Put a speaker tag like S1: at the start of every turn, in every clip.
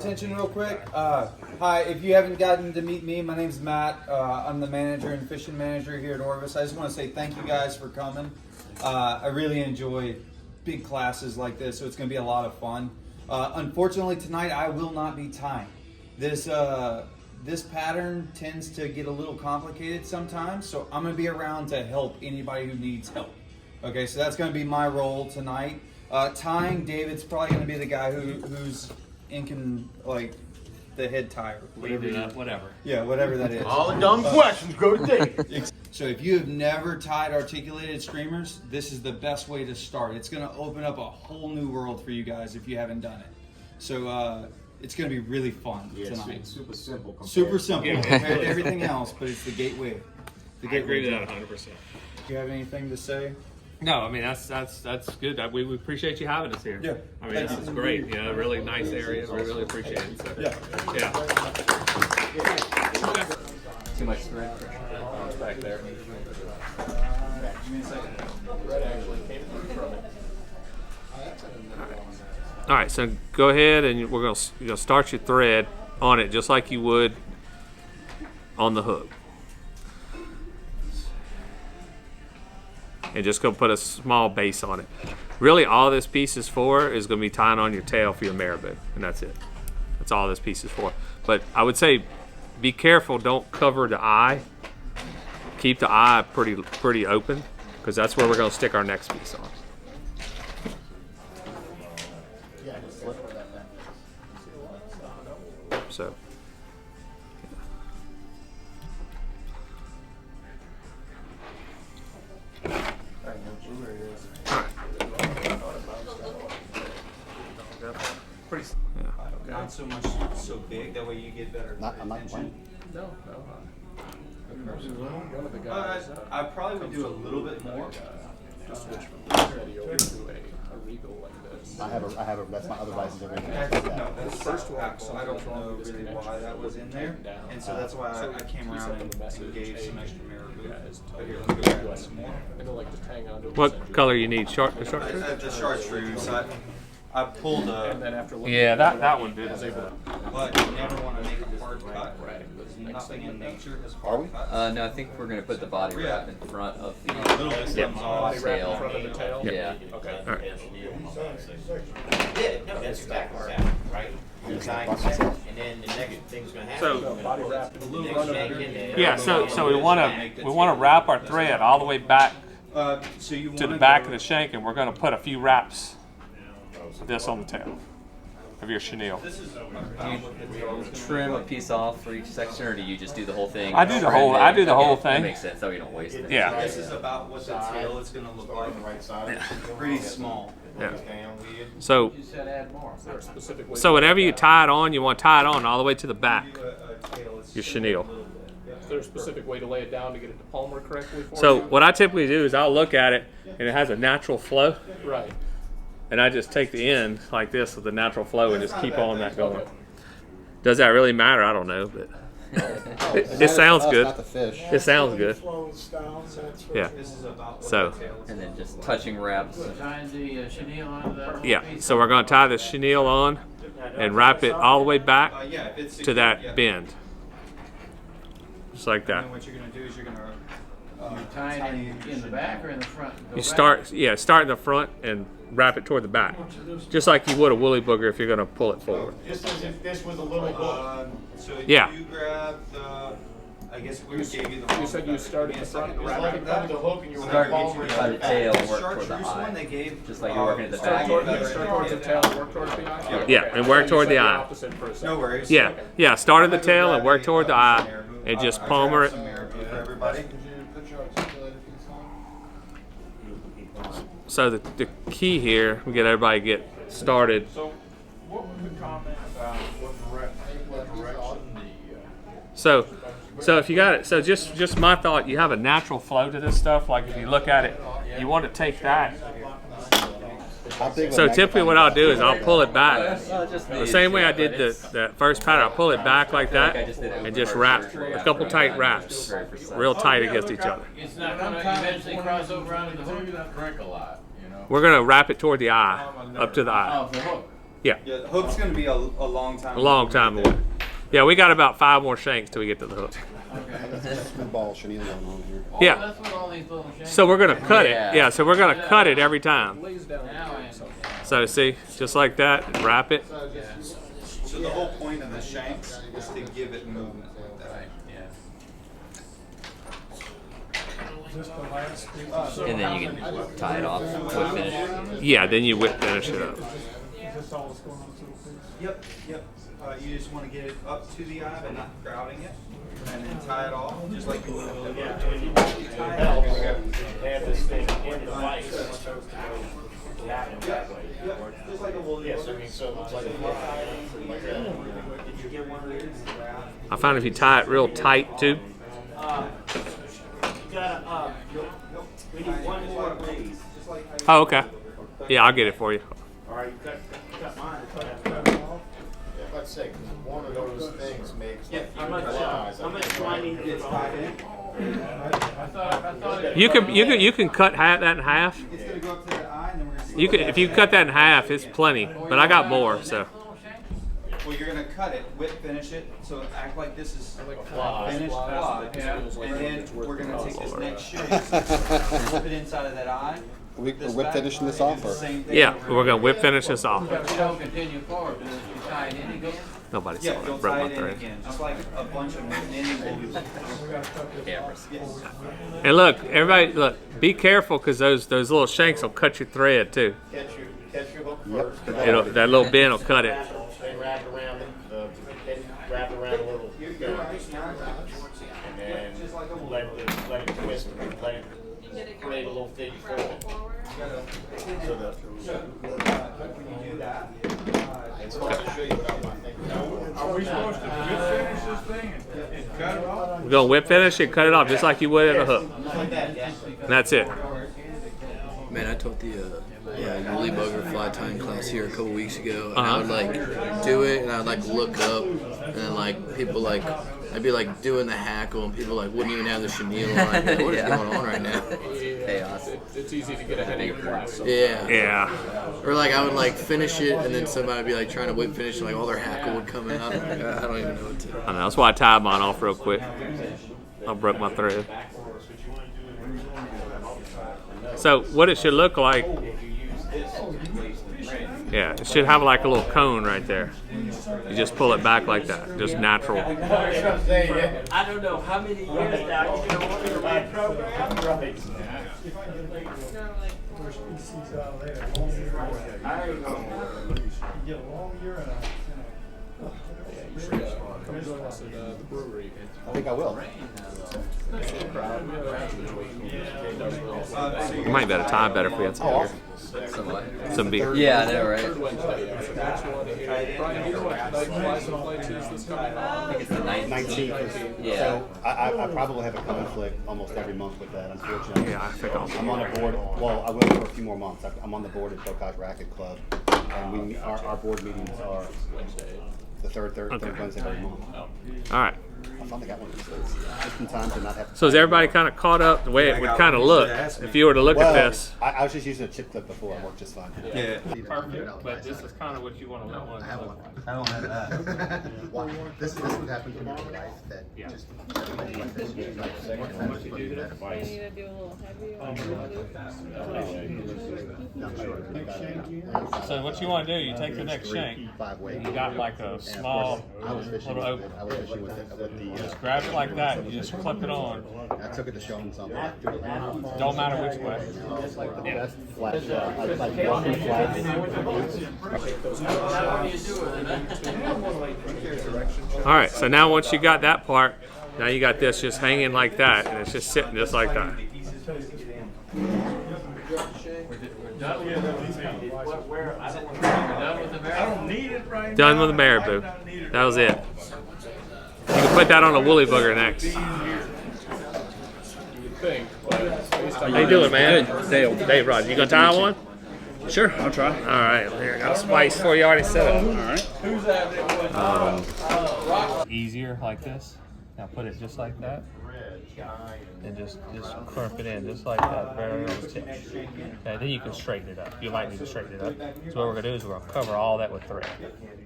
S1: Attention real quick. Hi, if you haven't gotten to meet me, my name's Matt. I'm the manager and fishing manager here at Orvis. I just want to say thank you guys for coming. I really enjoy big classes like this, so it's going to be a lot of fun. Unfortunately, tonight I will not be tying. This pattern tends to get a little complicated sometimes, so I'm going to be around to help anybody who needs help. Okay, so that's going to be my role tonight. Tying, David's probably going to be the guy who's like the head tire,
S2: whatever.
S1: Yeah, whatever that is.
S3: All the dumb questions go to Dave.
S1: So if you have never tied articulated streamers, this is the best way to start. It's going to open up a whole new world for you guys if you haven't done it. So it's going to be really fun tonight.
S3: It's super simple.
S1: Super simple compared to everything else, but it's the gateway.
S2: I agree to that 100%.
S1: Do you have anything to say?
S2: No, I mean that's good. We appreciate you having us here.
S1: Yeah,
S2: I mean this is great. You know, really nice area. We really appreciate it. So.
S1: Yeah.
S4: Too much thread
S2: Back there.
S3: Give me a second. Red actually came from it.
S2: All right, so go ahead and you're gonna start your thread on it just like you would on the hook. And just go put a small base on it. Really all this piece is for is going to be tying on your tail for your marabou, and that's it. That's all this piece is for. But I would say be careful, don't cover the eye. Keep the eye pretty open, because that's where we're going to stick our next piece on. So
S1: Not so much so big, that way you get better attention.
S3: No. One of the
S1: But
S3: guys.
S1: I probably would do a little bit more.
S3: Just switch from this ready over to a regal like this.
S4: I have a, that's my other license.
S1: No, that's the first one, so I don't know really why that was in there. And so that's why I came around and gave some extra marabou. But here, let me go grab some more.
S3: And they'll like just hang on to it.
S2: what color you need? The chartreuse?
S1: The chartreuse. I pulled
S3: And then after looking
S2: Yeah,
S3: at
S2: that one did.
S3: I was able to.
S1: but you never want to make a hard cut. Because nothing in nature is hard cuts.
S4: No, I think we're gonna put the body wrap in front of the
S1: A little bit comes
S3: Body
S1: off.
S3: wrap in front of the tail?
S4: Yeah.
S3: Okay.
S2: All right.
S5: Yeah, no, that's exactly what happened, right? You're tying it, and then the next thing's gonna happen.
S2: So-
S3: No, body wrap. A little run
S5: Next
S3: of
S5: thing in there.
S2: Yeah, so we want to wrap our thread all the way back
S1: So you
S2: to the
S1: want
S2: back of the shank, and we're going to put a few wraps of this on the tail of your chenille.
S4: Trim a piece off for each section, or do you just do the whole thing?
S2: I do the whole
S4: That
S2: thing.
S4: makes sense. So you don't waste it.
S2: Yeah.
S1: This is about what the tail is going to look like. Pretty small.
S2: Yeah. So
S3: Is there a specific way?
S2: so whenever you tie it on, you want to tie it on all the way to the back. Your chenille.
S3: Is there a specific way to lay it down to get it to palmer correctly for
S2: So
S3: you?
S2: what I typically do is I'll look at it and it has a natural flow,
S3: Right.
S2: and I just take the end like this with the natural flow and just keep on that going. Does that really matter? I don't know, but it sounds good.
S4: Not the fish.
S2: It sounds good. Yeah.
S1: This is about what
S2: So
S1: the tail is.
S4: And then just touching wraps.
S6: Tying the chenille onto that.
S2: yeah. So we're going to tie this chenille on and wrap it all the way back
S1: Yeah, if it's
S2: to
S1: secure,
S2: that
S1: yeah.
S2: bend, just like
S1: And
S2: that.
S1: then what you're going to do is you're going to
S6: Tying it in the back or in the front? Go
S2: You
S6: back?
S2: start in the front and wrap it toward the back, just like you would a woolly booger if you're going to pull it forward.
S3: Just as if this was a little hook.
S1: So
S2: Yeah.
S1: you grab the, I guess we gave you the
S3: You said you started the front, wrapping around the hook, and you were
S4: Start
S3: palmer
S4: by the tail and work toward the
S1: chartreuse one they
S4: eye.
S1: gave.
S4: Just like you're working at the
S3: Start
S4: back.
S3: towards the tail and work towards the eye?
S2: Yeah, and work
S3: You
S2: toward
S3: said
S2: the eye.
S3: opposite for a second.
S1: No worries.
S2: Yeah. Start at the tail and work toward the eye, and just palmer it.
S1: Some marabou for everybody.
S2: So the key here, we get everybody to get started.
S7: So, what was the comment about what direction
S2: So if you got it, so just my thought, you have a natural flow to this stuff. Like if you look at it, you want to take that. So typically what I'll do is I'll pull it back. The same way I did the first pattern, I'll pull it back like that and just wrap a couple tight wraps, real tight against each other.
S6: It's not going to eventually cross over onto the hook.
S7: drink a lot, you know?
S2: We're gonna wrap it toward the eye, up to the eye.
S6: Oh, the hook.
S2: Yeah,
S1: Yeah, the hook's gonna be a long time.
S2: a long time away. Yeah, we got about 5 more shanks till we get to the hook.
S8: Good ball chenille going on here.
S6: Oh,
S2: Yeah.
S6: that's what all these little shanks.
S2: So we're gonna cut
S4: Yeah.
S2: it. Yeah, so we're gonna cut it every time.
S6: Now I
S2: So see, just like that, wrap it.
S1: So the whole point of the shanks is to give it movement like that.
S4: And then you can tie it off, whip finish.
S2: Yeah, then you whip finish it up.
S1: Yep, yep. You just want to get it up to the eye, but not crowding it, and then tie it off, just like you would.
S5: They have this thing in the vise. That way.
S1: Just like a woolly.
S5: Yes, I mean, so it's like a
S1: Did you get one of these?
S2: I find if you tie it real tight too.
S5: we need one more, please.
S2: Oh, okay. Yeah, I'll get it for you.
S5: All right, cut mine.
S8: Let's say, one of those things makes.
S5: How much do I need to get tied in?
S2: You can cut that in half.
S1: It's gonna go up to the eye, and then we're gonna see.
S2: You can if you cut that in half, it's plenty. But I got more, so.
S1: Well, you're gonna cut it, whip finish it, so act like this is finished plot, and then we're gonna take this next shank, flip it inside of that eye.
S8: We're whip finishing this off, or?
S2: Yeah, we're gonna whip finish this off.
S6: But you don't continue forward, because if you tie it in again,
S2: Nobody saw
S1: Yeah,
S2: it.
S1: you'll
S2: Broke
S1: tie
S2: my
S1: it in
S2: thread.
S1: again, just like a bunch of knitting will do.
S4: Cameras.
S1: Yes.
S2: And look, everybody, look, be careful because those little shanks will cut your thread too.
S5: Catch your hook first.
S2: That little bend will cut it.
S5: They wrap it around wrap it around a little. And then let it twist, let it create a little figure four. So it's hard to show you without my thing.
S7: Are we supposed to whip finish this thing and cut it off?
S2: We're gonna whip finish it, cut it off just like you would at a hook.
S5: Like that, yeah.
S2: And that's it.
S9: Man, I taught the woolly bugger fly tying class here a couple weeks ago, and I would like do it, and I'd like look up, and then like people like I'd be like doing the hackle, and people like wouldn't even have the chenille on. I'd be like, what is going on right now?
S4: Chaos.
S3: It's easy to get ahead of your class.
S9: Yeah.
S2: Yeah.
S9: Or like I would like finish it, and then somebody would be like trying to whip finish, and like all their hackle would come out. I don't even know what to.
S2: I know. That's why I tied mine off real quick. I broke my thread. So what it should look like, yeah, it should have like a little cone right there. You just pull it back like that, just natural.
S5: I don't know how many years now you're going to want me to write program. Right.
S8: I think I will.
S2: You might better tie better if we had some beer. Some beer.
S4: Yeah, I know, right? I think it's the 19th. Yeah.
S8: So I probably have a conflict almost every month with that, unfortunately.
S2: Yeah, I think
S8: I'm on a board. Well, I will for a few more months. I'm on the board at Bocage Racket Club, and our board meetings are the third Wednesday of every month.
S2: All right.
S8: I finally got one of these things. Just in time to not have to.
S2: So is everybody kind of caught up the way it would kind of look if you were to look at this?
S8: I was just using a chip clip before. It worked just fine.
S1: Yeah.
S2: Perfect, but this is kind of what you want to look like.
S1: I don't have that.
S8: This would happen to my wife that just.
S10: You need to do a little heavy or
S2: So what you want to do, you take the next shank, you got like a small little open.
S8: I was fishing with the.
S2: Just grab it like that, you just clip it on.
S8: I took it to show him something.
S2: Don't matter which way.
S8: Yeah. Flat shot. I like walking flats.
S2: All right, so now once you got that part, now you got this just hanging like that, and it's just sitting just like that. Done with the marabou. That was it. You can put that on a woolly bugger next. How you doing, man? Dave Rod. You gonna tie one?
S3: Sure, I'll try.
S2: All right, here, got a spice for you already set up.
S3: All right.
S2: Easier like this, Now put it just like that, and just crimp it in just like that, very on the tip. Okay, then you can straighten it up. You might need to straighten it up. So what we're gonna do is we're gonna cover all that with thread.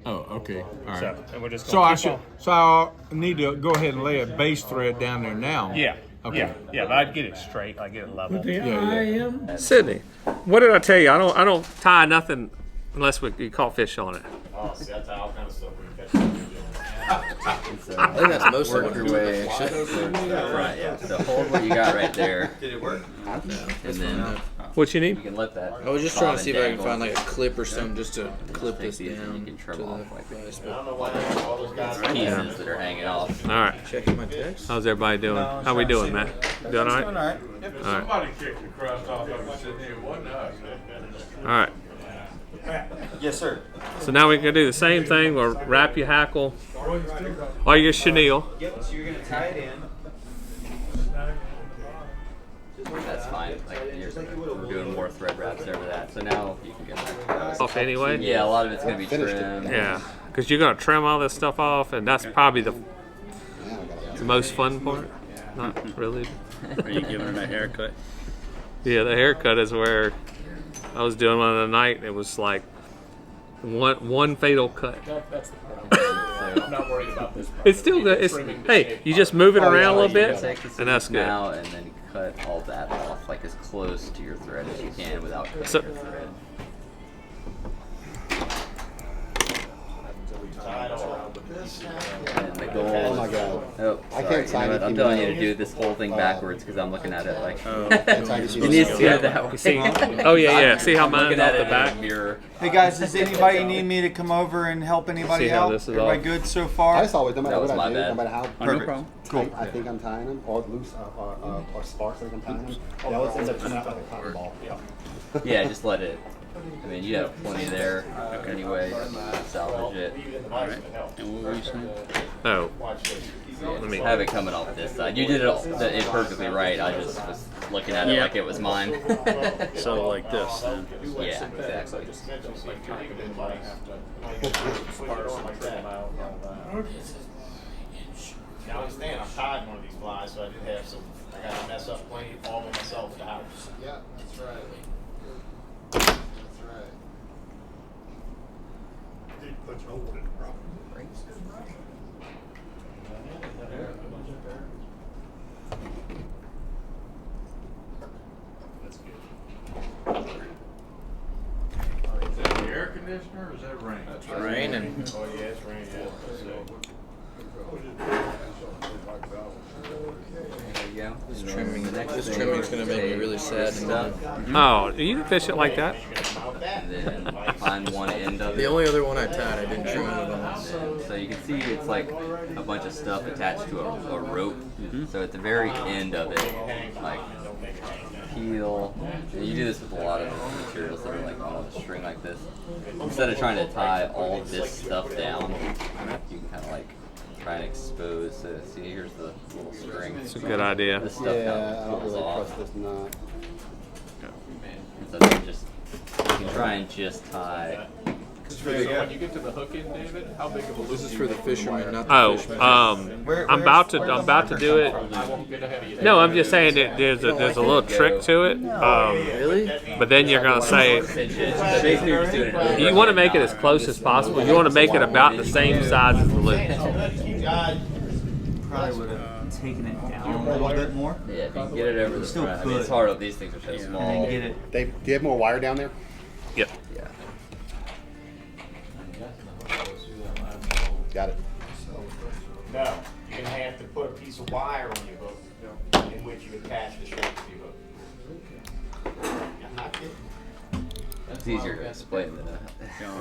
S7: Oh, okay. All right.
S2: So, and we're just
S7: So
S2: gonna
S7: I
S2: keep
S7: should.
S2: on-
S7: So I need to go ahead and lay a base thread down there now.
S2: Yeah.
S7: Okay.
S2: Yeah. But I'd get it straight. I get it level.
S7: Yeah.
S2: Sydney, what did I tell you? I don't tie nothing unless you caught fish on it.
S3: Oh, see, that's all kind of stuff we can catch.
S9: I think that's most of what you're doing, actually.
S4: Right, yeah. So hold what you got right there,
S5: Did it work?
S4: and then
S2: What you need?
S4: you can let that.
S9: I was just trying to see if I can
S4: dangle.
S9: find like a clip or something just to clip
S4: Take
S9: this
S4: these and
S9: down
S4: you can trim
S9: to
S4: off
S9: the
S4: like
S9: vise,
S3: I
S9: but
S3: don't know why all those guys.
S4: pieces that are hanging off.
S2: All right.
S9: checking my text.
S2: How's everybody doing? How we doing, Matt? Doing all right?
S1: Doing all right.
S2: All right.
S7: Somebody kicked the crust off of it, Sydney. It wasn't us.
S2: All right.
S1: Yes, sir.
S2: So now we're gonna do the same thing. We'll wrap your hackle or your chenille.
S1: Yep. So you're gonna tie it in.
S4: That's fine. Like we're doing more thread wraps over that. So now you can get that.
S2: Off anyway.
S4: Yeah, a lot of it's gonna be
S8: Finished it.
S4: trimmed.
S2: Yeah, because you're gonna trim all this stuff off, and that's probably the most fun part. Not really.
S3: Are you giving him a haircut?
S2: Yeah, the haircut is where I was doing one the night. And it was like one fatal cut.
S3: I'm not worried about this.
S2: It's still good. It's, hey, you just move it around a little bit,
S4: Take the
S2: and that's
S4: scissors
S2: good.
S4: now and then cut all that off, like as close to your thread as you can without cutting
S2: So-
S4: your thread. And the goal.
S8: Oh my god.
S4: Oh,
S8: I
S4: sorry.
S8: can't sign
S4: You know what? I'm
S8: anything
S4: telling you
S8: now.
S4: to do this whole thing backwards because I'm looking at it like.
S8: That's
S4: You need to see it that way.
S2: You see? Oh yeah. See how
S4: I'm
S2: mine's
S4: looking
S2: off
S4: at
S2: the
S4: it
S2: back?
S4: in a mirror.
S1: Hey guys, does anybody need me to come over and help anybody
S2: See how
S1: out?
S2: this is
S1: Everybody
S2: off?
S1: good so far?
S8: I just always, no matter
S4: That
S8: what
S4: was
S8: I
S4: my
S8: do,
S4: bad.
S8: no matter how
S1: Perfect.
S8: tight I think I'm tying them, or loose, or sparse like I'm tying them, they always end up turning out like a cotton ball.
S4: Yeah, just let it. I mean, you have plenty there anyway. Salvage it.
S2: Oh, let me.
S4: Have it coming off this side. You did it perfectly right. I just was looking at it like it was mine.
S3: So like this. Then.
S4: Yeah, exactly.
S3: Now I understand. I'm tied in one of these flies, so I did have some. I got to mess up plenty all by myself at the house.
S11: Yeah, that's right. That's right.
S7: Did put your hole in it properly. That's good. Is that the air conditioner or is that rain?
S9: It's raining.
S3: Oh yeah, it's raining.
S4: There you go.
S9: This trimming's gonna make me really sad in a minute.
S2: Oh, you can fish it like that.
S4: And then find one end of
S9: The
S4: it.
S9: only other one I tied, I didn't trim it at all.
S4: And then- so you can see it's like a bunch of stuff attached to a rope. So at the very end of it, like peel. And you do this with a lot of materials that are like on a string like this. Instead of trying to tie all this stuff down, you can kind of like try and expose. So see, here's the little string.
S2: It's a good idea.
S4: This stuff
S8: Yeah,
S4: kind
S8: I
S4: of
S8: don't
S4: pulls
S8: really
S4: off.
S8: trust this knot.
S4: And so you can try and just tie.
S3: So when you get to the hook end, David, how big of a loop?
S9: This is for the fishermen, not the
S2: Oh,
S9: fishermen.
S2: I'm about to do it.
S3: I won't get ahead of you.
S2: No, I'm just saying that there's a little trick to it.
S9: Really?
S2: But then you're gonna say
S4: Basically, you're just doing it over
S2: you want to
S4: again
S2: make it
S4: now.
S2: as close as possible. You want to make it about the same size as the loop.
S1: Probably would have taken it down a little bit more.
S4: Yeah, if you can get it over the
S1: Still
S4: front. I mean, it's
S1: could.
S4: hard. These things are so
S1: And
S4: small.
S1: then get it.
S8: Do you have more wire down there?
S2: Yep.
S4: Yeah.
S8: Got it.
S3: No, you're gonna have to put a piece of wire on your hook in which you attach the shaft to your hook. I'm not kidding.
S4: It's easier to explain than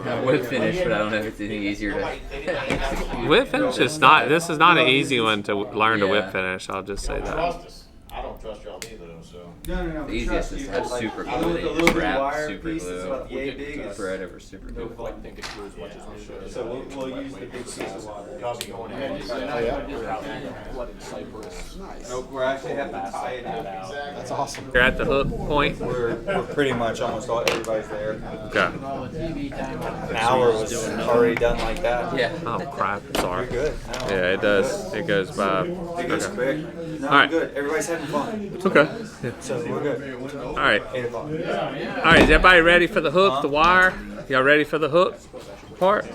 S4: a whip finish, but I don't know if it's any easier to.
S2: Whip finish is not. This is not an easy one to learn to
S4: Yeah.
S2: whip finish. I'll just say
S3: Don't
S2: that.
S3: trust us. I don't trust y'all either, though. So
S1: No.
S4: The easiest is to have
S1: Like,
S4: super
S1: the
S4: glue.
S1: little
S4: You just wrap
S1: wire
S4: super
S1: piece that's about
S4: glue,
S1: yay big is-
S4: thread over super glue.
S7: think it through as much as we should.
S1: So we'll use the big piece of wire.
S3: Y'all be going ahead.
S7: Blooded cypress. Nice.
S1: Nope, we're actually having to tie it in.
S8: That's awesome.
S2: You're at the hook point.
S1: We're pretty much almost all everybody's there.
S2: Okay.
S6: All the TV time.
S1: An hour was already done like that.
S4: Yeah.
S2: Oh crap! Sorry.
S1: You're good. No,
S2: Yeah, it does. It goes by.
S1: It goes
S2: Okay.
S1: quick. No,
S2: All right.
S1: we're good. Everybody's having fun.
S2: Okay. Yeah.
S1: So we're good.
S2: All right.
S1: 8 o'clock.
S2: All right. Is everybody ready for the hook? The wire? Y'all ready for the hook part?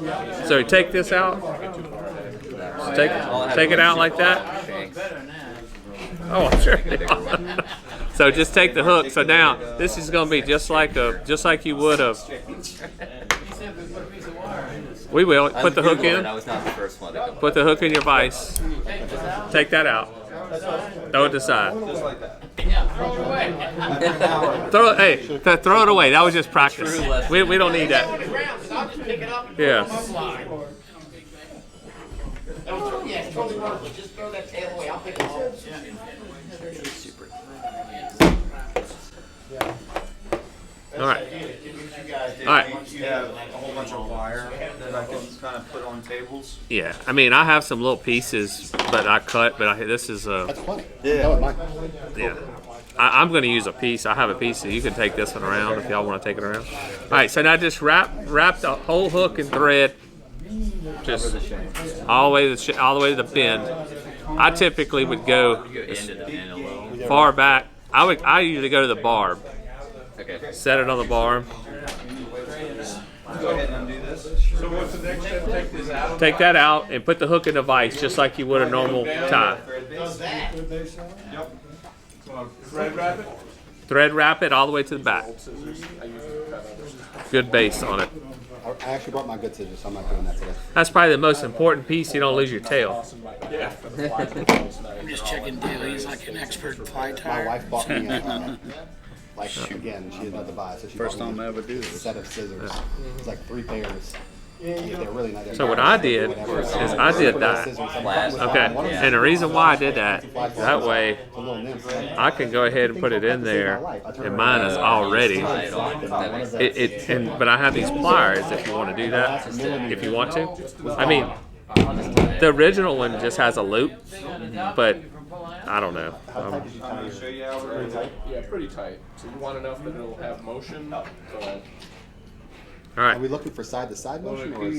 S2: So you take this out. So take it out like that. Oh, sure. So just take the hook. So now this is going to be just like you would have. We will put the hook in.
S4: I was not the first one to come.
S2: Put the hook in your vise. Take that out. Throw it aside.
S1: Just like that.
S2: Throw it. Hey, throw it away. That was just practice. We don't need that. Yeah.
S3: Yeah, totally worthless. Just throw that tail away. I'll pick it all.
S2: All right.
S1: All right. You have a whole bunch of wire that I can kind of put on tables.
S2: Yeah. I mean, I have some little pieces, but I cut. But this is
S8: That's funny.
S1: Yeah.
S8: That was mine.
S2: yeah. I'm going to use a piece. I have a piece, so you can take this one around if y'all want to take it around. All right. So now just wrap the whole hook in thread, just all the way to the bend. I typically would go far back. I usually go to the barb.
S4: Okay.
S2: Set it on the barb.
S1: Go ahead and undo this.
S7: So what's the next step? Take this out.
S2: Take that out and put the hook in the vise just like you would a normal tie.
S1: Thread base. Yep.
S7: Thread wrap it.
S2: Thread wrap it all the way to the back. Good base on it.
S8: I actually brought my good scissors, so I'm not doing that today.
S2: That's probably the most important piece. You don't lose your tail.
S9: I'm just checking Dale. He's like an expert fly
S8: My
S9: tire.
S8: wife bought me again, she didn't know to buy, so she bought me a set of scissors. It's like 3 pairs. They're really not.
S2: So what I did is I did that. Okay, and the reason why I did that way I can go ahead and put it in there, and mine is already. But I have these pliers if you want to do that. If you want to, I mean, the original one just has a loop, but I don't know.
S1: Show you how we're doing.
S7: Yeah, pretty tight. So you want enough that it'll have motion.
S2: All
S8: Are
S2: right.
S8: we looking for side-to-side motion or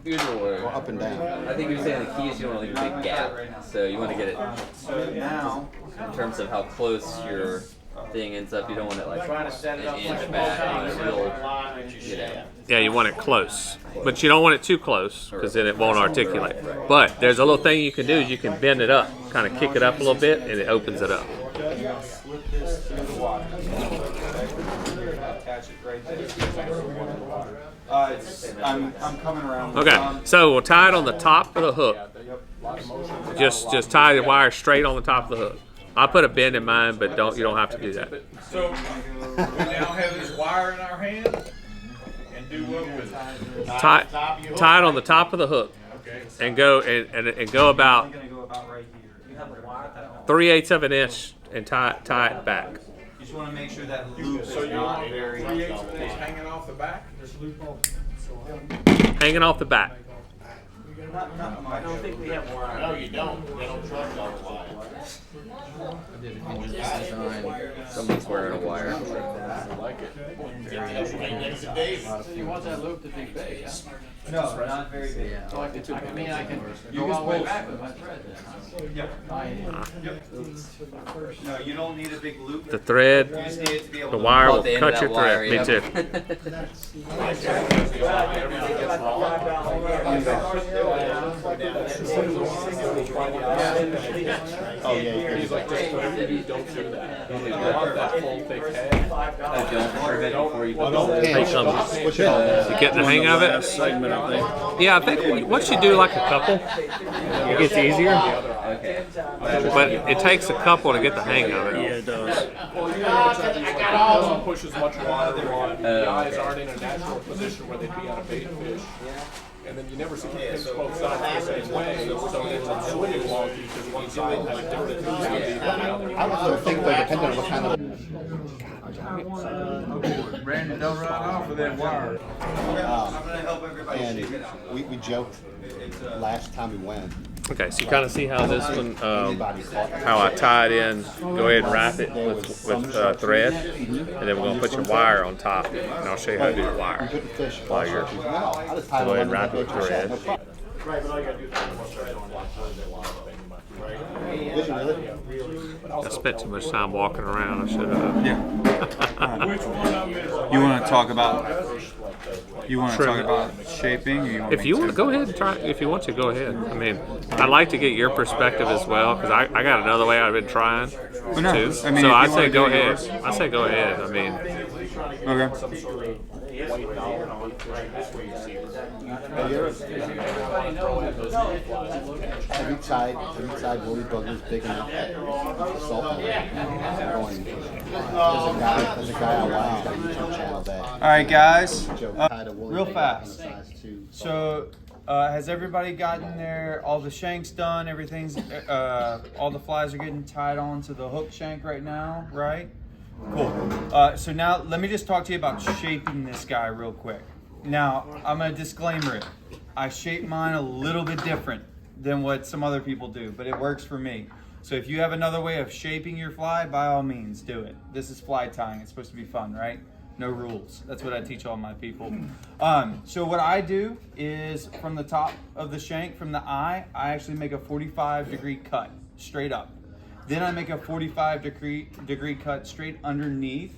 S7: Either way.
S8: up and down?
S4: I think you're saying the key is you want to leave a big gap. So you want to get it
S1: So now,
S4: in terms of how close your thing ends up. You don't want it like
S3: Trying to set it up
S4: an
S3: so
S4: inch back. You want it real,
S3: you know.
S2: Yeah, you want it close, but you don't want it too close because then it won't articulate. But there's a little thing you can do is you can bend it up, kind of kick it up a little bit, and it opens it up.
S1: slip this through the wire. Attach it right there. I'm coming around.
S2: Okay, so we'll tie it on the top of the hook. Just tie the wire straight on the top of the hook. I put a bend in mine, but you don't have to do that.
S7: So we now have this wire in our hand and do what with it?
S2: Tie it on the top of the hook, and go and go about
S1: I'm gonna go about right here.
S2: 3/8 of an inch and tie it back.
S1: You just want to make sure that loop is
S7: So you
S1: not
S7: want
S1: very.
S7: 3/8 of this hanging off the back?
S2: Hanging off the back.
S1: Not much.
S3: No, you don't. They don't trust all the wire.
S4: Someone's wearing a wire.
S7: I like it.
S3: Right next to Dave.
S6: You want that loop to be big, yeah?
S1: No, not very big.
S6: So I can
S1: You
S6: go
S1: can
S6: all the way
S1: pull-
S6: back with my thread then, huh?
S1: Yep.
S6: Tie it in.
S1: No, you don't need a big loop.
S2: The thread,
S1: You just need it to be able
S2: the
S1: to.
S2: wire will
S4: At the end of
S2: cut
S4: that
S2: your
S4: wire,
S2: thread. Me
S4: yeah.
S2: too.
S8: Oh yeah,
S7: He's like, just don't do that. You want that full thick head.
S4: Don't prevent before you put
S2: Hey, you getting the hang of it? Yeah, I think once you do like a couple, it gets easier.
S4: Okay.
S2: But it takes a couple to get the hang of it.
S7: It doesn't push as much water on. The eyes aren't in a natural position where they'd be on a bait fish. And then you never see them pinch both sides the same way, so it's really wonky because one side has a different
S8: I would think, though, depending on what kind of
S11: Brandon, don't run off with that wire.
S8: And we joked last time we went.
S2: Okay, so you kind of see how this one, how I tie it in. Go ahead and wrap it with thread, and then we're gonna put your wire on top, and I'll show you how to do the wire. While you're go ahead and wrap it with thread.
S3: Right, but all you gotta do is put more thread on right?
S2: I spent too much time walking around. I should have.
S1: Yeah. You want to talk about? You want to talk about shaping? Or you want
S2: If you want to go ahead and try, if you want to go ahead. I mean, I'd like to get your perspective as well because I got another way I've been trying too.
S1: I mean,
S2: so
S1: if
S2: I
S1: you
S2: say
S1: wanna
S2: go
S1: do
S2: ahead.
S1: yours.
S2: I say go ahead. I mean,
S1: Okay.
S8: Have you tried woolly buggers big enough salt? There's a guy on Wild got a YouTube channel that.
S1: All right, guys.
S8: Real
S1: Real fast. So, has everybody gotten all the shanks done? Everything's, all the flies are getting tied on to the hook shank right now, right? Cool. So now let me just talk to you about shaping this guy real quick. Now, I'm going to disclaimer it. I shape mine a little bit different than what some other people do, but it works for me. So if you have another way of shaping your fly, by all means, do it. This is fly tying. It's supposed to be fun, right? No rules. That's what I teach all my people. So what I do is from the top of the shank, from the eye, I actually make a 45-degree cut straight up. Then I make a 45-degree cut straight underneath,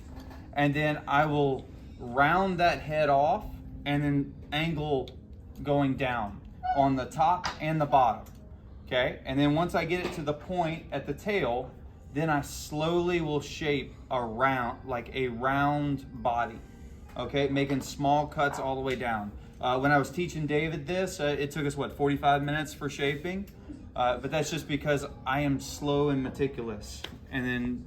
S1: and then I will round that head off and then angle going down on the top and the bottom. Okay, and then once I get it to the point at the tail, then I slowly will shape a round body. Okay, making small cuts all the way down. When I was teaching David this, it took us 45 minutes for shaping, but that's just because I am slow and meticulous. And then,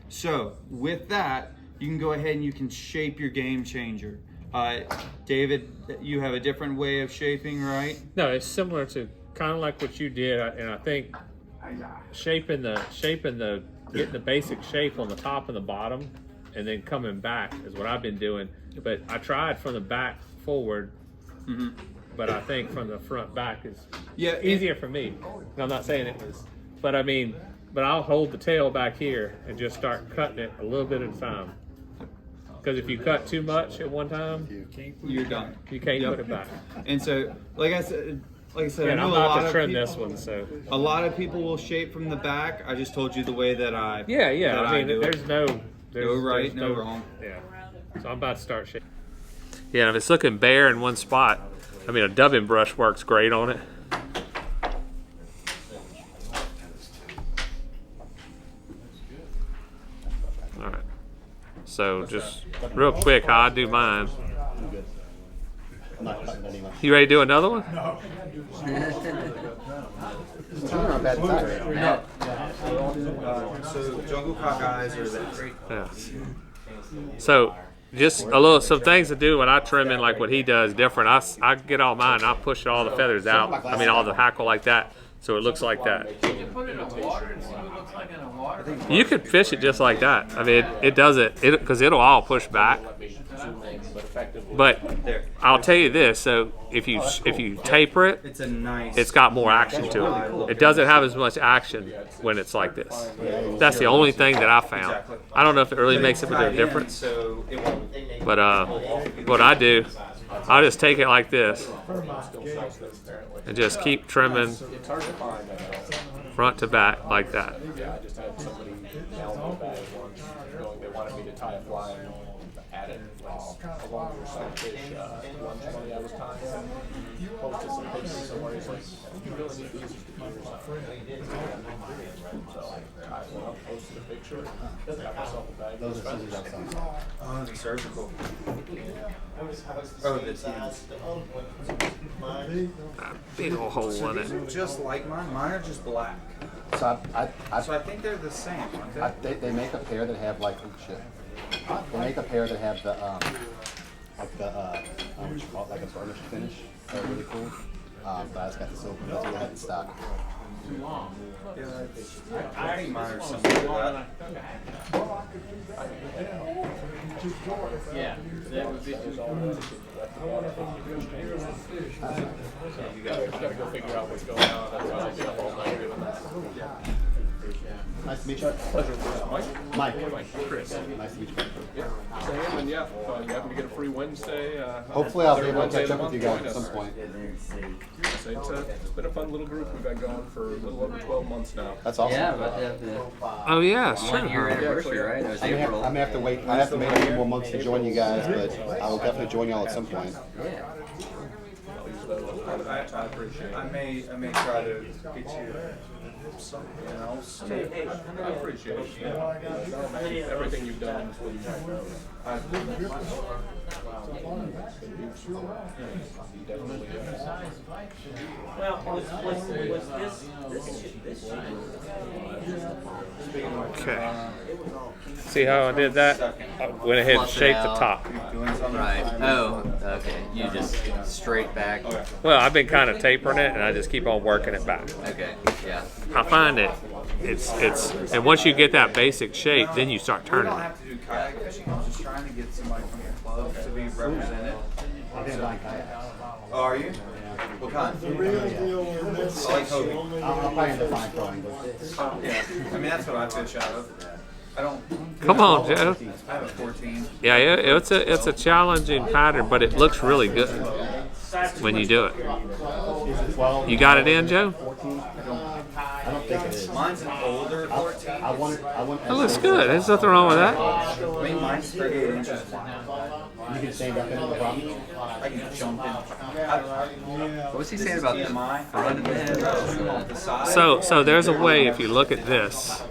S1: so with that, you can go ahead and you can shape your Gamechanger. David, you have a different way of shaping, right?
S2: no, it's similar to kind of like what you did, and I think getting the basic shape on the top and the bottom, and then coming back is what I've been doing. But I tried from the back forward, but I think from the front back is easier for me. And I'm not saying it was, but I mean, but I'll hold the tail back here and just start cutting it a little bit at a time. Because if you cut too much at one time,
S1: you're done.
S2: You can't put it back.
S1: And so, like I said,
S2: and I'm about to trim this one. So
S1: a lot of people will shape from the back. I just told you the way that I.
S2: Yeah.
S1: That
S2: I mean, there's no
S1: right, no wrong.
S2: Yeah. So I'm about to start shaping. Yeah, and if it's looking bare in one spot, I mean, a dubbing brush works great on it. All right. So just real quick, how I do mine.
S8: I'm good. I'm not cutting anyway.
S2: You ready to do another one?
S8: No. You're on a bad side right now.
S1: So jungle cock eyes are that.
S2: Yeah. So just some things to do when I trim in, like what he does different. I get all mine and I push all the feathers out. I mean, all the hackle like that. So it looks like that.
S6: Did you put it in water and see what it looks like in the water?
S2: You could fish it just like that. I mean, it does it because it'll all push back. But I'll tell you this: so if you taper it, it's got more action to it. It doesn't have as much action when it's like this. That's the only thing that I found. I don't know if it really makes a bit of a difference. But what I do, I just take it like this and just keep trimming front to back like that.
S7: Yeah, I just had somebody down the bag once going, they wanted me to tie a fly at it along your sunfish lunch money I was tying. Posted some pictures somewhere. He's like, you really need these to be yours. So I went up, posted a picture, got myself a bag.
S8: Those are scissors outside.
S1: Oh, the surgical. Oh, the teeth.
S2: Big old hole in it.
S1: Just like mine. Mine are just black.
S8: So
S1: I think they're the same, aren't they?
S8: they make a pair that have like, oh shit. They make a pair that have the what you call it, like a burnished finish. They're really cool. but I just got the silver. That's what I had in stock.
S1: Yeah, I think mine are similar to
S6: Yeah, that would be too
S7: You gotta go figure out what's going on. That's why I've been up all night doing that.
S8: Nice to meet you.
S7: Pleasure. Mike.
S8: Mike.
S7: Chris.
S8: Nice to meet you.
S7: Yeah. Sam, and yeah, you happen to get a free Wednesday.
S8: Hopefully I'll be able to
S7: Wednesday
S8: catch
S7: of
S8: up
S7: the
S8: with you
S7: month,
S8: guys at
S7: join
S8: some
S7: us.
S8: point.
S7: It's been a fun little group. We've been going for a little over 12 months now.
S8: That's awesome.
S4: Yeah, but the
S2: Oh yeah, sure.
S4: 1 year anniversary, right? It was
S8: I may
S4: April.
S8: have to wait. I have to wait a few more months to join you guys, but I will definitely join y'all at some point.
S4: Yeah.
S7: I appreciate it.
S1: I may try to get you something else.
S7: I appreciate it. Yeah. Everything you've done is what you definitely
S2: Okay. See how I did that? I went ahead and
S4: Flush it
S2: shaped the
S4: out.
S2: top.
S4: Right. Oh, okay. You just straight back.
S2: Well, I've been kind of tapering it, and I just keep on working it back.
S4: Okay. Yeah.
S2: I find it, it's, and once you get that basic shape, then you start
S1: We
S2: turning
S1: don't
S2: it.
S1: have to do kayak fishing. I'm just trying to get somebody from the club to be represented.
S8: I didn't like kayaks.
S1: Oh, are you? What kind?
S11: The real deal in this
S1: I like
S11: is
S1: Hobie.
S11: only
S8: I'll probably end up buying throwing,
S1: Yeah. I mean, that's what I fish out of. I don't.
S2: Come on, Joe.
S1: I have a 14.
S2: Yeah, it's a challenging pattern, but it looks really good when you do it.
S8: Is it 12?
S2: You got it in, Joe?
S8: 14? I don't think it is.
S1: Mine's an older 14.
S8: I want.
S2: That looks good. There's nothing wrong with that.
S1: I mean, mine's 38 inches wide.
S8: You can stand up in it, no problem.
S1: I can jump in.
S4: What was he saying about the
S1: TMI.
S4: front of the head?
S1: The side.
S2: So there's a way, if you look at this,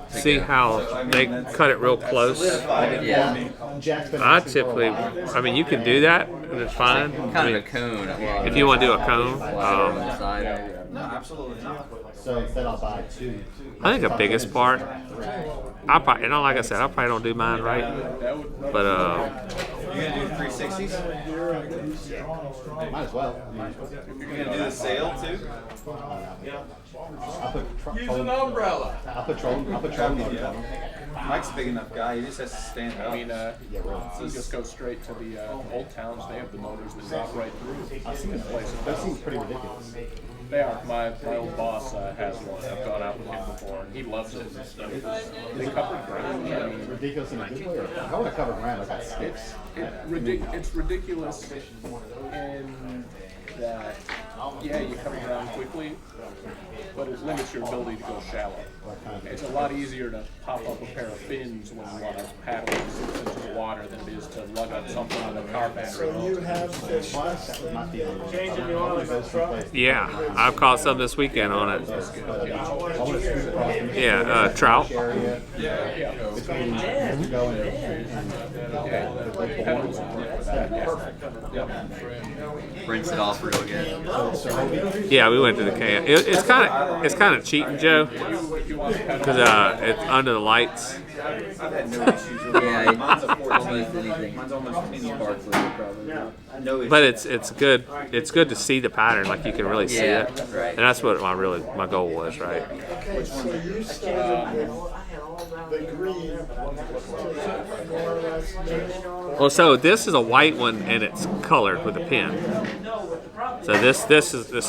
S2: see how they cut it real close.
S4: Yeah.
S8: Jack's been
S2: I
S8: asking for a
S2: typically,
S8: while.
S2: I mean, you can do that, and it's fine.
S4: Kind
S2: I
S4: of a
S2: mean,
S4: cone.
S2: if you want to do a cone,
S4: on the side.
S1: No, absolutely not.
S8: So instead I'll buy 2.
S2: I think the biggest part, I probably, like I said, I probably don't do mine right, but
S1: You're gonna do 360s?
S8: Might as well.
S1: You're gonna do the sail too?
S8: I'll put
S6: use an umbrella.
S8: I'll put trolling motors on them.
S1: Mike's a big enough guy. He just has to stand up.
S7: I mean, you just go straight to the old towns. They have the motors that drop right through.
S8: I've seen it. That seems pretty ridiculous.
S7: They are. My old boss has one. I've gone out with him before, and he loves it. They covered ground. I mean,
S8: Ridiculous in a good way. How would I cover ground? I got skips.
S7: it's ridiculous in that, yeah, you cover ground quickly, but it limits your ability to go shallow. It's a lot easier to pop up a pair of fins when you want to paddle 6 inches of water than it is to lug up something with a car battery.
S11: So you have fish
S8: Changing the oil in the truck.
S2: yeah, I've caught some this weekend on it.
S8: I want to scoot across the
S2: Yeah, trout.
S8: area between Mexico and
S4: Rinse it off real good.
S2: Yeah, we went to the kayak. It's kind of cheating, Joe, because it's under the lights.
S1: I've had no issues with
S4: Yeah,
S1: mine. Mine's a
S4: almost
S1: 14.
S4: anything.
S1: Mine's almost 10 years old. No issues.
S2: But it's good. It's good to see the pattern, like you can really see
S4: Yeah,
S2: it,
S4: right.
S2: and that's what my goal was, right?
S11: Okay, so you started with the green to more or less match.
S2: Well, so this is a white one, and it's colored with a pin. So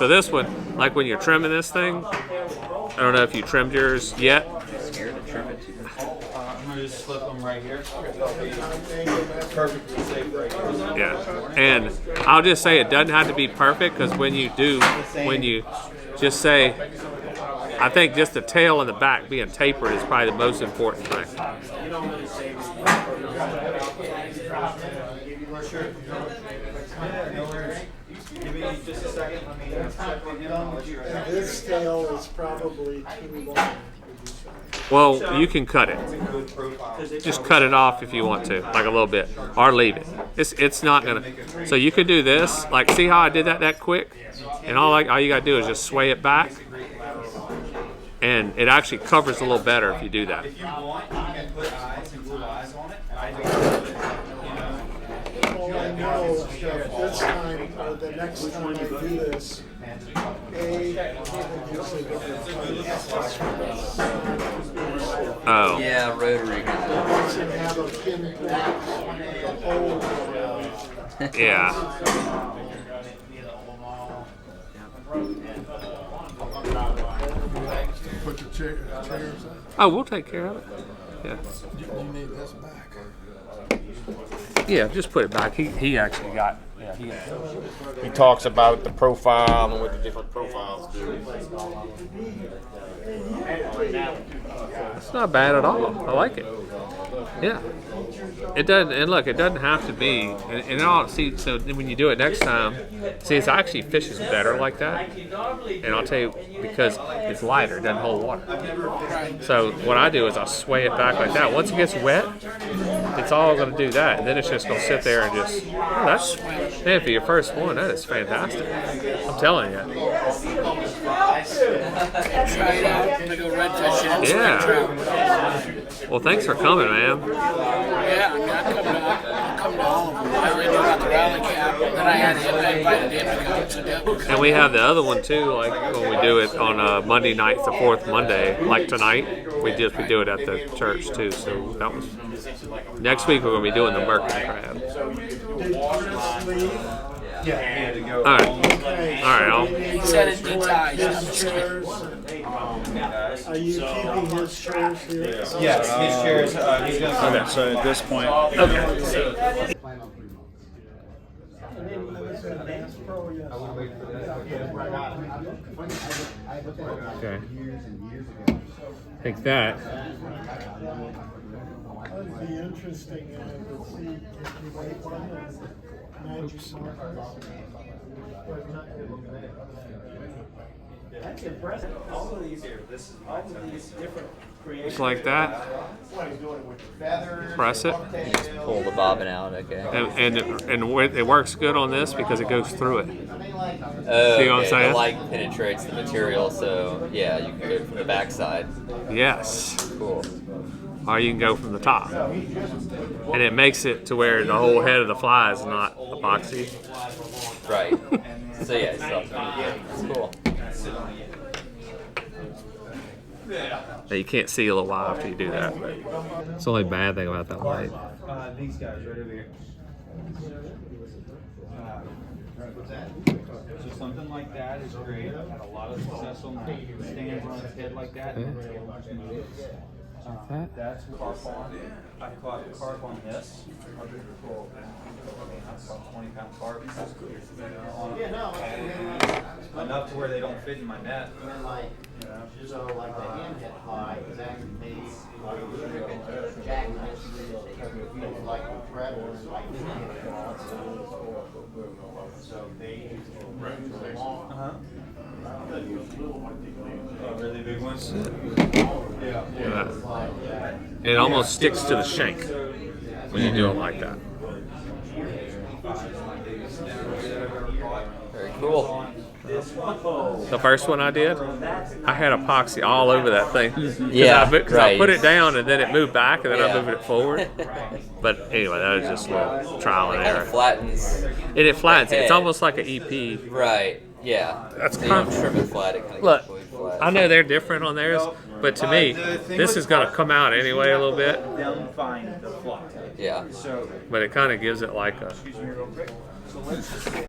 S2: this one, like when you're trimming this thing, I don't know if you trimmed yours yet.
S4: Scared to trim it too much.
S1: I'm gonna just slip them right here. Perfectly safe right here.
S2: Yeah, and I'll just say it doesn't have to be perfect, because when you just say, I think just the tail and the back being tapered is probably the most important thing.
S1: Give me just a second. Let me check with him. I'll let you know.
S11: This tail is probably too long.
S2: Well, you can cut it.
S1: Good profile.
S2: Just cut it off if you want to, like a little bit, or leave it. It's not gonna. So you could do this, like, see how I did that quick, and all you gotta do is just sway it back, and it actually covers a little better if you do that.
S1: If you want, you can put eyes and blue eyes on it. I don't do it. You know.
S11: All I know is that this time, or the next time I do this,
S2: Oh.
S4: Yeah, rotary.
S11: Doesn't have a pinpoint hole.
S2: Yeah.
S12: Put the chairs in.
S2: Oh, we'll take care of it. Yeah.
S12: You need this back.
S2: Yeah, just put it back. He actually got. Yeah,
S3: He talks about the profile and what the different profiles do.
S2: It's not bad at all. I like it. Yeah. It doesn't, and look, it doesn't have to be. And I'll see. So when you do it next time, see, it's actually fishes better like that. And I'll tell you because it's lighter, it doesn't hold water. So what I do is I sway it back like that. Once it gets wet, it's all going to do that, and then it's just going to sit there and just. Oh, that's man, for your first one, that is fantastic. I'm telling you.
S9: Try it out. I'm gonna go redfish it.
S2: Yeah. Well, thanks for coming, man.
S9: Yeah, I mean, I come to all of them. I already knew about the rally cap. Then I had him. I invited him to come. So that was
S2: And we have the other one too, like when we do it on Monday night, the fourth Monday, like tonight, we do it at the church too. So that was next week we're gonna be doing the mercury crab.
S1: Yeah, to go.
S2: All right.
S9: he said it needs eyes. I'm just kidding.
S11: Are you keeping his shares here?
S1: Yes, his shares. He's gonna come.
S13: Okay, so at this point,
S2: Okay. Okay. Take that.
S11: That'd be interesting to see if you make one of magic markers.
S5: That's impressive. All of these here, all of these different creations.
S2: Just like that. Press it.
S4: Pull the bobbin out, okay.
S2: And it works good on this because it goes through it.
S4: Oh,
S2: See what I'm saying?
S4: The light penetrates the material, so yeah, you can go from the backside.
S2: Yes.
S4: Cool.
S2: Or you can go from the top. And it makes it to where the whole head of the fly is not epoxy.
S4: Right. So yeah, it's cool.
S2: Now, you can't see a little while after you do that. But it's the only bad thing about that light.
S1: These guys right over here. So something like that is great. I've had a lot of success on that. It stands on its head like that. And the tail just moves. That's carp on. I caught carp on this. I caught 20-pound carp. Enough to where they don't fit in my net.
S5: So like the hamhead fly is actually made like jackknives. Like the predators, like so they
S1: Really big ones.
S2: It almost sticks to the shank when you do it like that.
S4: Very cool.
S2: The first one I did, I had epoxy all over that thing.
S4: Yeah,
S2: because
S4: right.
S2: I put it down and then it moved back and then I
S4: Yeah.
S2: moved it forward. But anyway, that was just a little trial and
S4: It kind
S2: error.
S4: of flattens.
S2: And it flattens it. It's
S4: head.
S2: almost like an EP.
S4: Right. Yeah.
S2: That's
S4: so you don't
S2: kind of-
S4: trim it flat. It kind of
S2: Look,
S4: gets fully flat.
S2: I know they're different on theirs, but to me, this is going to come out anyway a little bit.
S1: Them find the fly.
S4: Yeah.
S1: So
S2: But it kind of gives it like a.
S1: excuse me real quick. So let's just